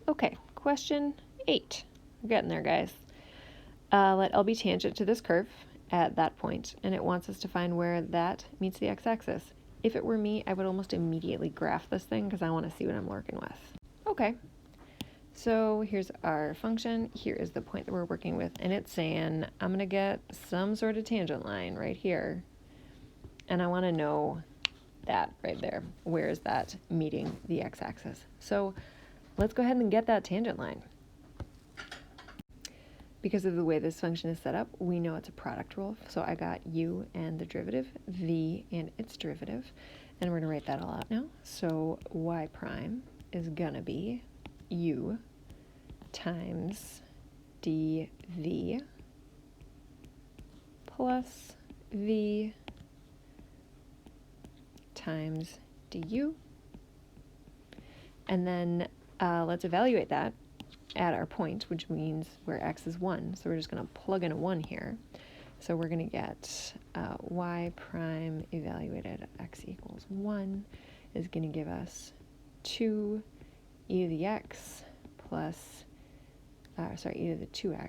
Okay, question 8. We're getting there, guys. Let L be tangent to this curve at that point, and it wants us to find where that meets the x-axis. If it were me, I would almost immediately graph this thing because I want to see what I'm working with. Okay, so here's our function. Here is the point that we're working with, and it's saying I'm going to get some sort of tangent line right here, and I want to know that right there. Where is that meeting the x-axis? So let's go ahead and get that tangent line. Because of the way this function is set up, we know it's a product rule. So I got u and the derivative, v and its derivative, and we're going to write that all out now. So y prime is going to be u times dv plus v times du. And then let's evaluate that at our point, which means where x is 1. So we're just going to plug in a 1 here. So we're going to get y prime evaluated at x equals 1 is going to give us 2 e to the x plus, e to the 2x,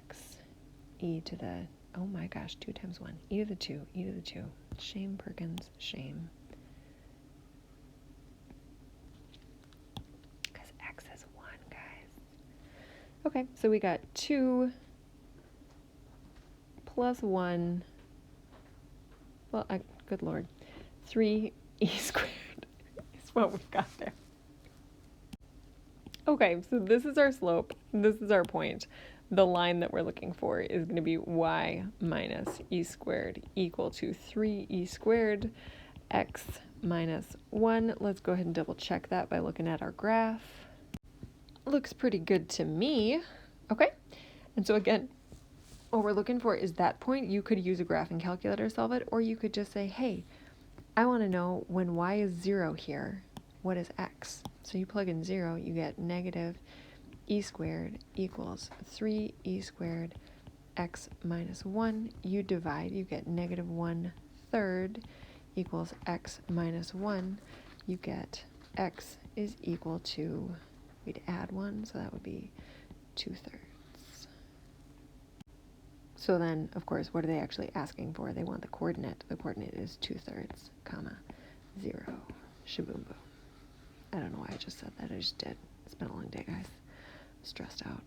e to the, oh my gosh, 2 times 1, e to the 2, e to the 2. Shame, Perkins, shame. Because x is 1, guys. Okay, so we got 2 plus 1, well, good lord, 3 e squared is what we've got there. Okay, so this is our slope, this is our point. The line that we're looking for is going to be y minus e squared equal to 3e squared x minus 1. Let's go ahead and double check that by looking at our graph. Looks pretty good to me. Okay, and so again, what we're looking for is that point. You could use a graphing calculator to solve it, or you could just say, hey, I want to know when y is 0 here, what is x? So you plug in 0, you get negative e squared equals 3e squared x minus 1. You divide, you get negative 1/3 equals x minus 1. You get x is equal to, we'd add 1, so that would be 2/3. So then, of course, what are they actually asking for? They want the coordinate. The coordinate is 2/3, comma, 0. Shaboom boom. I don't know why I just said that. I just did. It's been a long day, guys. I'm stressed out.